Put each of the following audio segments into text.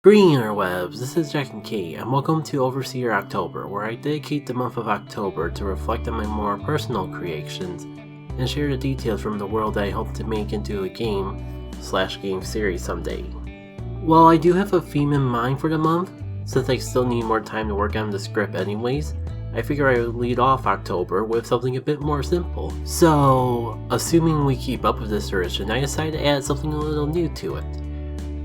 Greetings interwebs, this is Jack and Kate, and welcome to Overseer October, where I dedicate the month of October to reflect on my more personal creations and share the details from the world that I hope to make into a game/game series someday. While I do have a theme in mind for the month, since I still need more time to work on the script anyways, I figure I would lead off October with something a bit more simple. So, assuming we keep up with this tradition, I decided to add something a little new to it.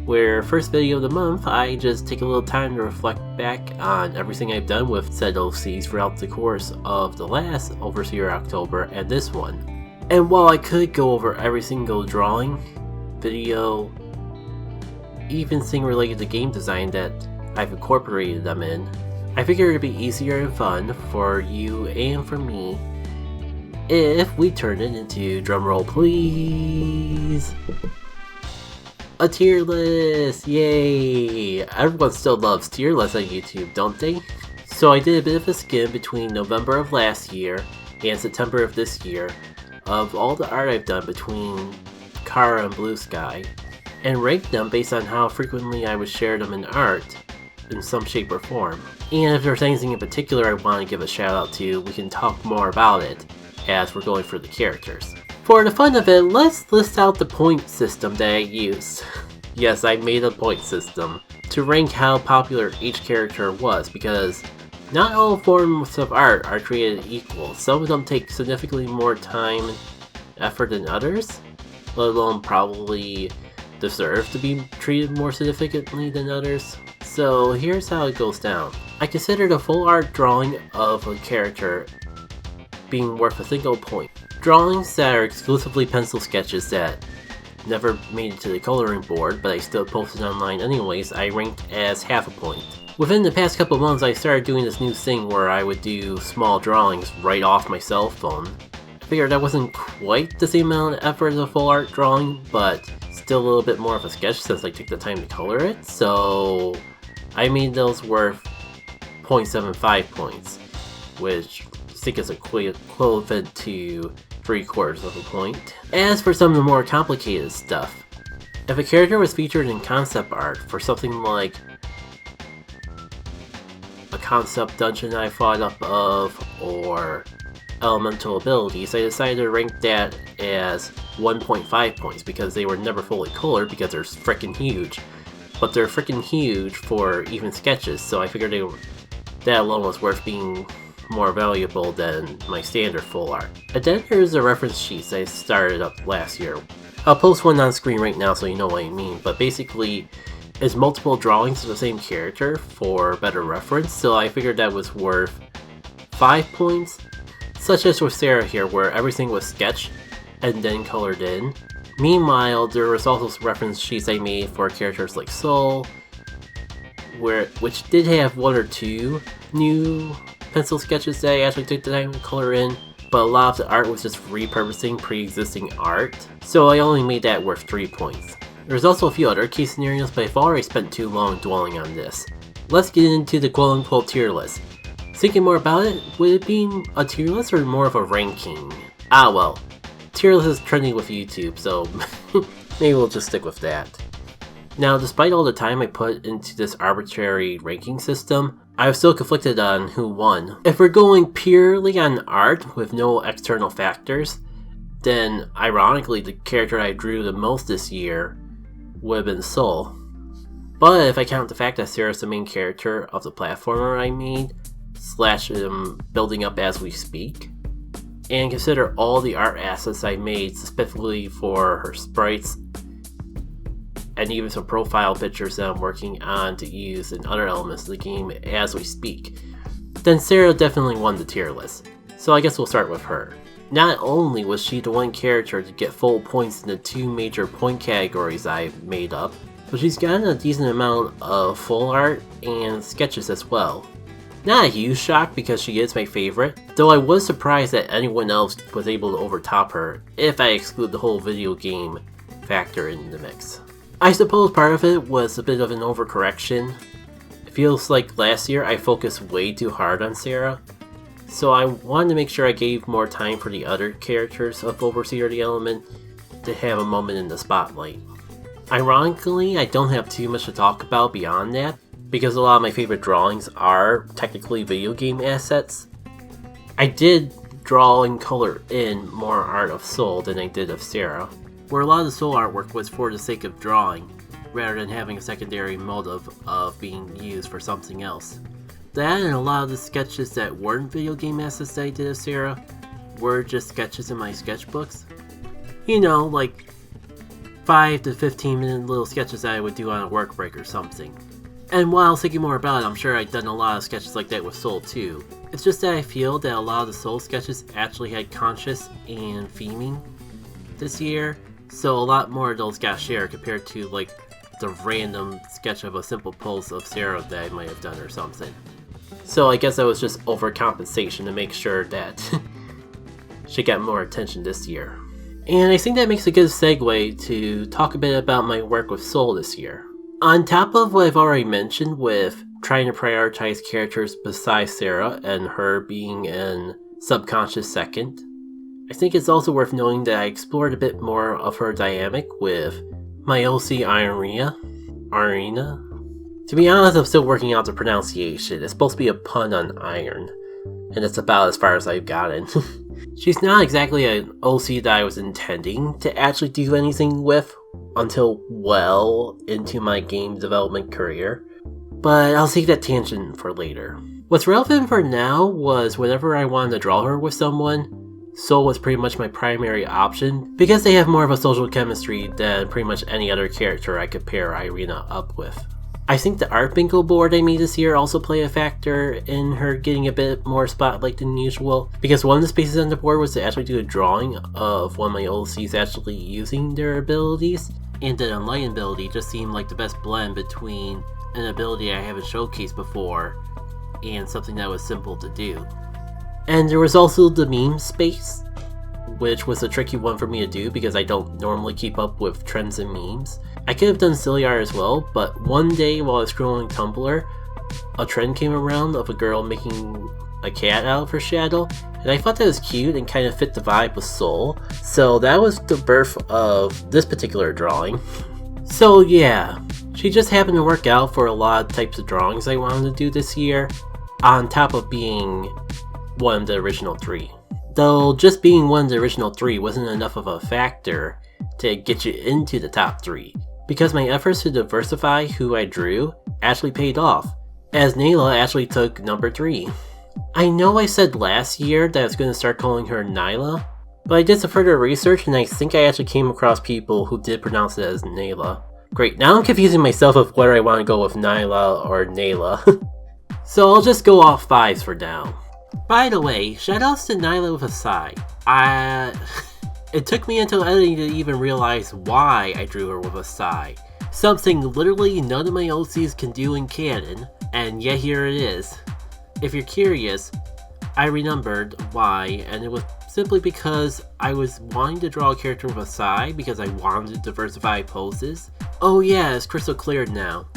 Where first video of the month, I just take a little time to reflect back on everything I've done with said OCs throughout the course of the last Overseer October and this one. And while I could go over every single drawing, video, even thing related to game design that I've incorporated them in, I figured it'd be easier and fun for you and for me if we turned it into, drumroll please, a tier list! Yay! Everyone still loves tier lists on YouTube, don't they? So I did a bit of a skim between November of last year and September of this year of all the art I've done between Kara and Blue Sky, and ranked them based on how frequently I would share them in art in some shape or form. And if there's anything in particular I want to give a shout out to, we can talk more about it as we're going through the characters. For the fun of it, let's list out the point system that I used. Yes, I made a point system to rank how popular each character was, because not all forms of art are created equal. Some of them take significantly more time and effort than others, let alone probably deserve to be treated more significantly than others. So here's how it goes down. I consider the full art drawing of a character being worth a single point. Drawings that are exclusively pencil sketches that never made it to the coloring board, but I still posted online anyways, I ranked as half a point. Within the past couple months, I started doing this new thing where I would do small drawings right off my cell phone. I figured that wasn't quite the same amount of effort as a full art drawing, but still a little bit more of a sketch since I took the time to color it, so I made those worth 0.75 points, which I think is equivalent to 3/4 of a point. As for some of the more complicated stuff, if a character was featured in concept art for something like a concept dungeon I thought up of, or elemental abilities, I decided to rank that as 1.5 points because they were never fully colored because they're freaking huge. But they're freaking huge for even sketches, so I figured that alone was worth being more valuable than my standard full art. And then here's the reference sheets I started up last year. I'll post one on screen right now so you know what I mean, but basically it's multiple drawings of the same character for better reference, so I figured that was worth 5 points, such as with Sara here where everything was sketched and then colored in. Meanwhile, there was also some reference sheets I made for characters like Soul, which did have one or two new pencil sketches that I actually took the time to color in, but a lot of the art was just repurposing pre-existing art, so I only made that worth 3 points. There's also a few other case scenarios, but I've already spent too long dwelling on this. Let's get into the quote-unquote tier list. Thinking more about it, would it be a tier list or more of a ranking? Ah well, tier list is trending with YouTube, so maybe we'll just stick with that. Now, despite all the time I put into this arbitrary ranking system, I was still conflicted on who won. If we're going purely on art with no external factors, then ironically the character I drew the most this year would have been Soul. But if I count the fact that Sara's the main character of the platformer I made, / building up as we speak, and consider all the art assets I made specifically for her sprites, and even some profile pictures that I'm working on to use in other elements of the game as we speak, then Sara definitely won the tier list, so I guess we'll start with her. Not only was she the one character to get full points in the two major point categories I've made up, but she's gotten a decent amount of full art and sketches as well. Not a huge shock because she is my favorite, though I was surprised that anyone else was able to overtop her if I exclude the whole video game factor in the mix. I suppose part of it was a bit of an overcorrection. It feels like last year I focused way too hard on Sara, so I wanted to make sure I gave more time for the other characters of Overseer the Element to have a moment in the spotlight. Ironically, I don't have too much to talk about beyond that, because a lot of my favorite drawings are technically video game assets. I did draw and color in more art of Soul than I did of Sara, where a lot of the Soul artwork was for the sake of drawing, rather than having a secondary motive of being used for something else. That and a lot of the sketches that weren't video game assets that I did of Sara were just sketches in my sketchbooks. You know, like 5 to 15 minute little sketches that I would do on a work break or something. And while I was thinking more about it, I'm sure I'd done a lot of sketches like that with Soul too. It's just that I feel that a lot of the Soul sketches actually had conscious and theming this year, so a lot more of those got shared compared to like the random sketch of a simple pose of Sara that I might have done or something. So I guess that was just overcompensation to make sure that she got more attention this year. And I think that makes a good segue to talk a bit about my work with Soul this year. On top of what I've already mentioned with trying to prioritize characters besides Sara and her being in subconscious second, I think it's also worth noting that I explored a bit more of her dynamic with my OC Ironia. To be honest, I'm still working out the pronunciation. It's supposed to be a pun on iron, and that's about as far as I've gotten. She's not exactly an OC that I was intending to actually do anything with until well into my game development career, but I'll save that tangent for later. What's relevant for now was whenever I wanted to draw her with someone, Soul was pretty much my primary option because they have more of a social chemistry than pretty much any other character I could pair Ironia up with. I think the art bingo board I made this year also played a factor in her getting a bit more spotlight than usual, because one of the spaces on the board was to actually do a drawing of one of my OCs actually using their abilities, and the Enlighten ability just seemed like the best blend between an ability I haven't showcased before and something that was simple to do. And there was also the meme space, which was a tricky one for me to do because I don't normally keep up with trends and memes. I could have done silly art as well, but one day while I was scrolling Tumblr, a trend came around of a girl making a cat out of her shadow, and I thought that was cute and kind of fit the vibe with Soul, so that was the birth of this particular drawing. So yeah, she just happened to work out for a lot of types of drawings I wanted to do this year, on top of being one of the original 3. Though just being one of the original 3 wasn't enough of a factor to get you into the top 3, because my efforts to diversify who I drew actually paid off, as Nayla actually took number 3. I know I said last year that I was going to start calling her Nayla, but I did some further research and I think I actually came across people who did pronounce it as Nayla. Great, now I'm confusing myself of whether I want to go with Nayla or Nayla. So I'll just go off 5s for now. By the way, shoutouts to Nayla with a sigh. It took me until editing to even realize why I drew her with a sigh. Something literally none of my OCs can do in canon, and yet here it is. If you're curious, I remembered why, and it was simply because I was wanting to draw a character with a sigh because I wanted to diversify poses. Oh yeah, it's crystal clear now.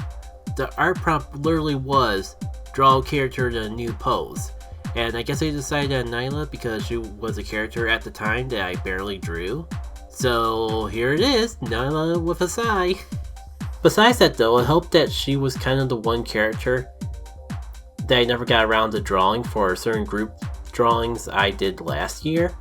The art prompt literally was, draw a character in a new pose. And I guess I decided on Nayla because she was a character at the time that I barely drew. So here it is, Nayla with a sigh. Besides that though, it helped that she was kind of the one character that I never got around to drawing for certain group drawings I did last year.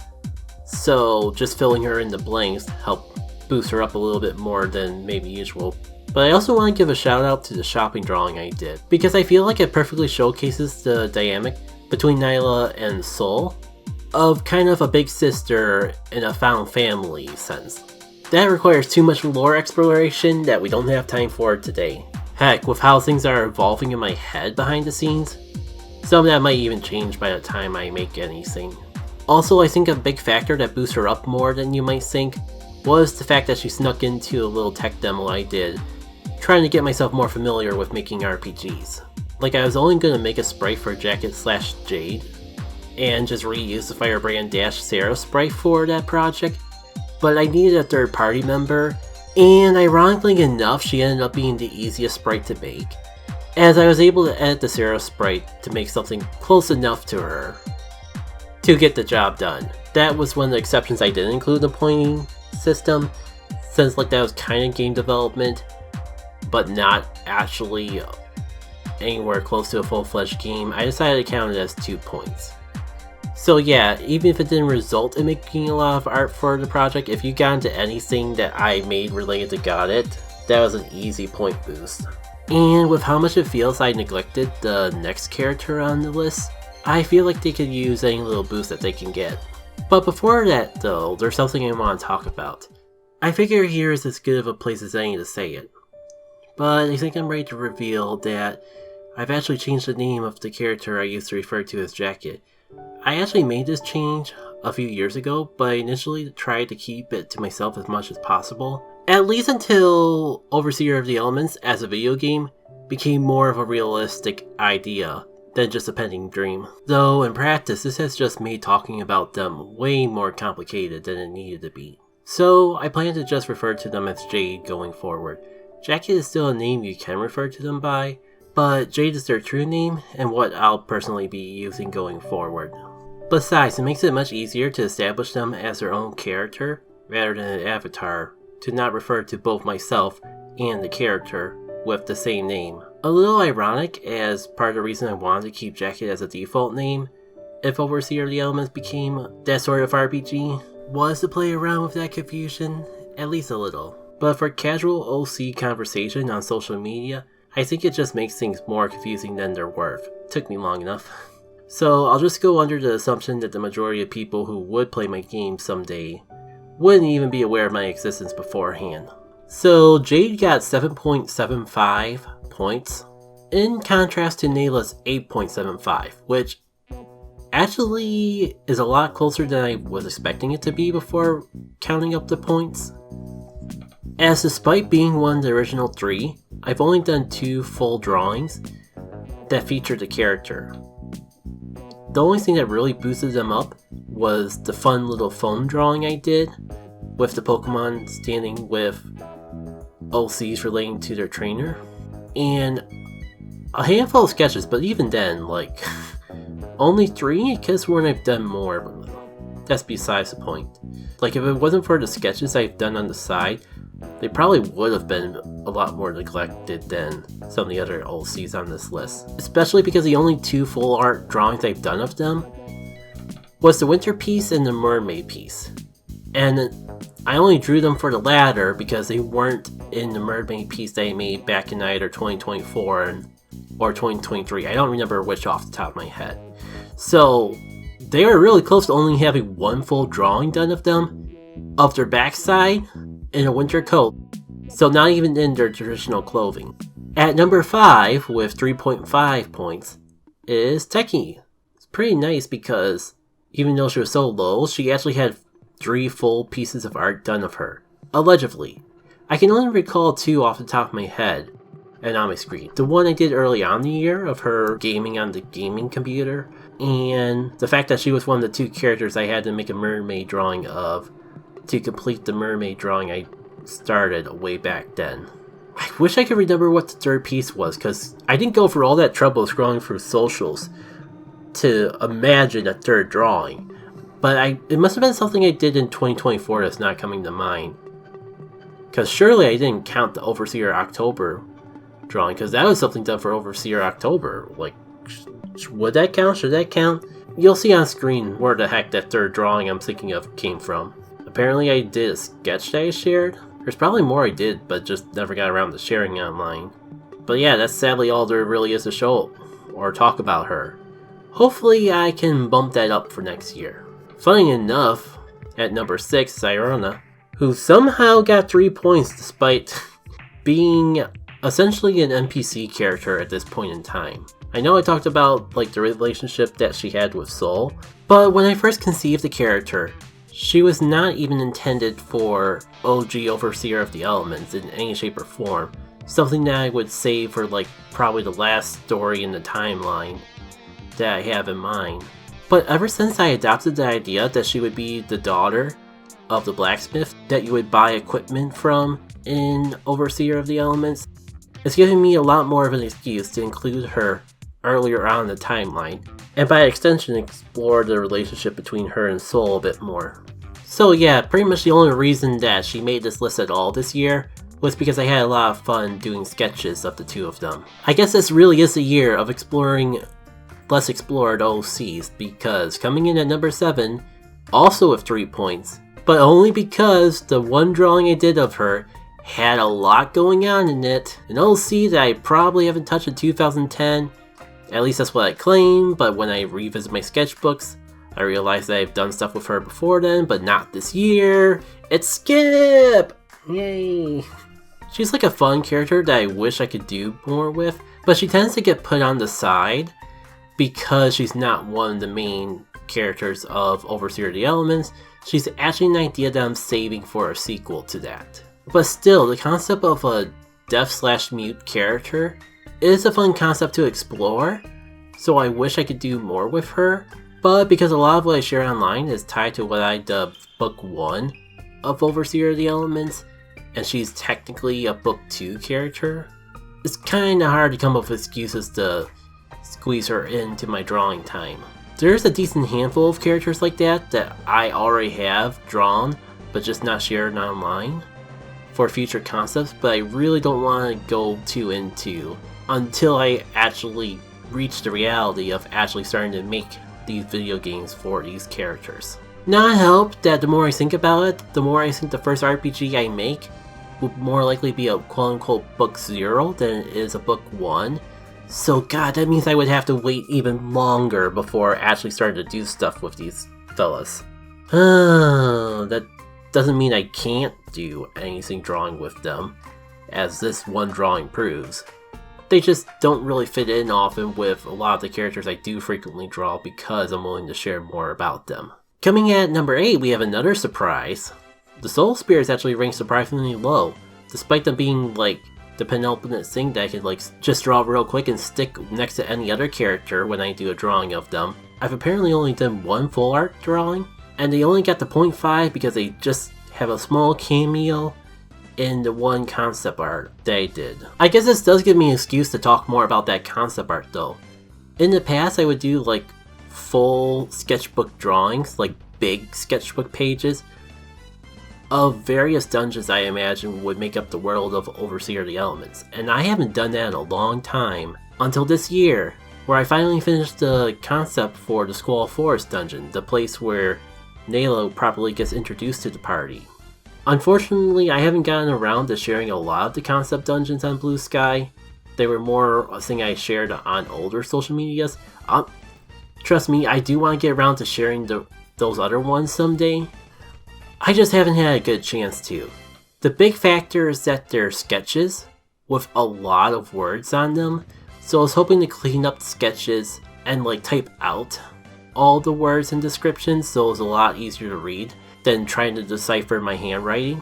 So just filling her in the blanks helped boost her up a little bit more than maybe usual. But I also want to give a shout out to the shopping drawing I did, because I feel like it perfectly showcases the dynamic between Nayla and Soul, of kind of a big sister in a found family sense. That requires too much lore exploration that we don't have time for today. Heck, with how things are evolving in my head behind the scenes, some of that might even change by the time I make anything. Also, I think a big factor that boosts her up more than you might think was the fact that she snuck into a little tech demo I did, trying to get myself more familiar with making RPGs. Like, I was only going to make a sprite for Jacket/Jade, and just reuse the Firebrand Sara sprite for that project, but I needed a third party member, and ironically enough, she ended up being the easiest sprite to make, as I was able to edit the Sara sprite to make something close enough to her to get the job done. That was one of the exceptions I didn't include in the pointing system, since like that was kind of game development, but not actually anywhere close to a full-fledged game, I decided to count it as 2 points. So yeah, even if it didn't result in making a lot of art for the project, if you got into anything that I made related to Got It, that was an easy point boost. And with how much it feels I neglected the next character on the list, I feel like they could use any little boost that they can get. But before that though, there's something I want to talk about. I figure here is as good of a place as any to say it. But I think I'm ready to reveal that I've actually changed the name of the character I used to refer to as Jacket. I actually made this change a few years ago, but I initially tried to keep it to myself as much as possible. At least until Overseer of the Elements as a video game became more of a realistic idea than just a pending dream. Though in practice, this has just made talking about them way more complicated than it needed to be. So I plan to just refer to them as Jade going forward. Jacket is still a name you can refer to them by, but Jade is their true name and what I'll personally be using going forward. Besides, it makes it much easier to establish them as their own character rather than an avatar, to not refer to both myself and the character with the same name. A little ironic, as part of the reason I wanted to keep Jacket as a default name if Overseer of the Elements became that sort of RPG, was to play around with that confusion, at least a little. But for casual OC conversation on social media, I think it just makes things more confusing than they're worth. Took me long enough. So I'll just go under the assumption that the majority of people who would play my game someday wouldn't even be aware of my existence beforehand. So Jade got 7.75 points, in contrast to Nayla's 8.75, which actually is a lot closer than I was expecting it to be before counting up the points. As despite being one of the original 3, I've only done 2 full drawings that featured the character. The only thing that really boosted them up was the fun little foam drawing I did with the Pokemon standing with OCs relating to their trainer, and a handful of sketches, but even then, like, only 3? I guess when I've done more, but that's besides the point. Like, if it wasn't for the sketches I've done on the side, they probably would have been a lot more neglected than some of the other OCs on this list. Especially because the only 2 full art drawings I've done of them was the winter piece and the mermaid piece. And I only drew them for the latter because they weren't in the mermaid piece that I made back in either 2024 or 2023. I don't remember which off the top of my head. So they were really close to only having 1 full drawing done of them, of their backside, in a winter coat, so not even in their traditional clothing. At number 5, with 3.5 points, is Techie. It's pretty nice because, even though she was so low, she actually had 3 full pieces of art done of her. Allegedly. I can only recall 2 off the top of my head, and on my screen. The one I did early on in the year, of her gaming on the gaming computer, and the fact that she was one of the 2 characters I had to make a mermaid drawing of, to complete the mermaid drawing I started way back then. I wish I could remember what the 3rd piece was, because I didn't go through all that trouble scrolling through socials to imagine a 3rd drawing. But it must have been something I did in 2024 that's not coming to mind. Because surely I didn't count the Overseer October drawing, because that was something done for Overseer October. Like, would that count? Should that count? You'll see on screen where the heck that 3rd drawing I'm thinking of came from. Apparently I did a sketch that I shared. There's probably more I did, but just never got around to sharing online. But yeah, that's sadly all there really is to show or talk about her. Hopefully I can bump that up for next year. Funny enough, at number 6 is Ironia, who somehow got 3 points despite being essentially an NPC character at this point in time. I know I talked about like the relationship that she had with Soul, but when I first conceived the character, she was not even intended for OG Overseer of the Elements in any shape or form. Something that I would save for like probably the last story in the timeline that I have in mind. But ever since I adopted the idea that she would be the daughter of the blacksmith that you would buy equipment from in Overseer of the Elements, it's giving me a lot more of an excuse to include her earlier on in the timeline, and by extension explore the relationship between her and Soul a bit more. So yeah, pretty much the only reason that she made this list at all this year was because I had a lot of fun doing sketches of the two of them. I guess this really is a year of exploring less explored OCs, because coming in at number 7, also with 3 points, but only because the one drawing I did of her had a lot going on in it. An OC that I probably haven't touched in 2010, at least that's what I claim, but when I revisit my sketchbooks, I realize that I've done stuff with her before then, but not this year. It's Skip! Yay! She's like a fun character that I wish I could do more with, but she tends to get put on the side because she's not one of the main characters of Overseer of the Elements. She's actually an idea that I'm saving for a sequel to that. But still, the concept of a deaf/mute character is a fun concept to explore, so I wish I could do more with her. But because a lot of what I share online is tied to what I dubbed Book 1 of Overseer of the Elements, and she's technically a Book 2 character, it's kinda hard to come up with excuses to squeeze her into my drawing time. There's a decent handful of characters like that I already have drawn, but just not shared online for future concepts, but I really don't want to go too into until I actually reach the reality of actually starting to make these video games for these characters. Now, it helps that the more I think about it, the more I think the first RPG I make would more likely be a quote-unquote Book 0 than it is a Book 1. So god, that means I would have to wait even longer before actually starting to do stuff with these fellas. That doesn't mean I can't do anything drawing with them, as this one drawing proves. They just don't really fit in often with a lot of the characters I do frequently draw because I'm willing to share more about them. Coming at number 8, we have another surprise. The Soul Spirits actually rank surprisingly low, despite them being like the penultimate thing that I could like just draw real quick and stick next to any other character when I do a drawing of them. I've apparently only done one full art drawing, and they only got the 0.5 because they just have a small cameo in the one concept art they did. I guess this does give me an excuse to talk more about that concept art though. In the past I would do like full sketchbook drawings, like big sketchbook pages, of various dungeons I imagine would make up the world of Overseer of the Elements, and I haven't done that in a long time, until this year, where I finally finished the concept for the Squall Forest dungeon, the place where Nayla properly gets introduced to the party. Unfortunately, I haven't gotten around to sharing a lot of the concept dungeons on Blue Sky. They were more a thing I shared on older social medias. Trust me, I do want to get around to sharing those other ones someday. I just haven't had a good chance to. The big factor is that they're sketches with a lot of words on them, so I was hoping to clean up the sketches and like type out all the words and descriptions so it was a lot easier to read than trying to decipher my handwriting.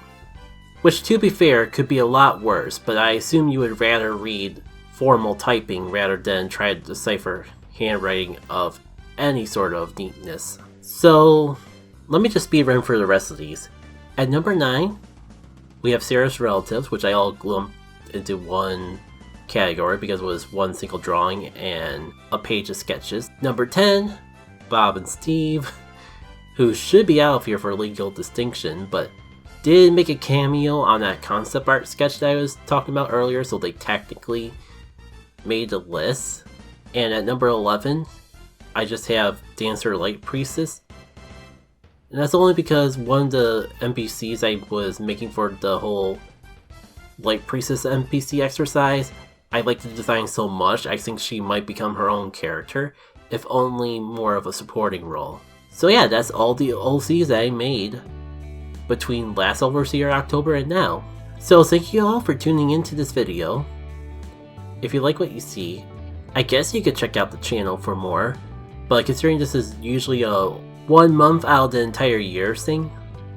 Which, to be fair, could be a lot worse, but I assume you would rather read formal typing rather than try to decipher handwriting of any sort of neatness. So let me just speedrun for the rest of these. At number 9, we have Sara's relatives, which I all lumped into one category because it was one single drawing and a page of sketches. Number 10, Bob and Steve, who should be out of here for legal distinction, but did make a cameo on that concept art sketch that I was talking about earlier, so they technically made the list. And at number 11, I just have Dancer Light Priestess. And that's only because one of the NPCs I was making for the whole Light Priestess NPC exercise, I like the design so much I think she might become her own character, if only more of a supporting role. So yeah, that's all the OCs that I made between last Overseer October and now. So thank you all for tuning into this video. If you like what you see, I guess you could check out the channel for more, but considering this is usually a 1 month out of the entire year thing,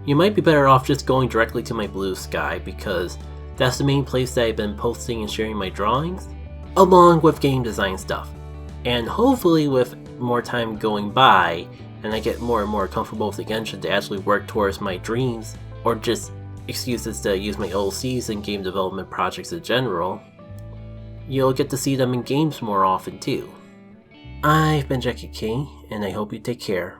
you might be better off just going directly to my Blue Sky because that's the main place that I've been posting and sharing my drawings, along with game design stuff. And hopefully with more time going by, and I get more and more comfortable with the engine to actually work towards my dreams, or just excuses to use my OCs in game development projects in general, you'll get to see them in games more often too. I've been Techie, and I hope you take care.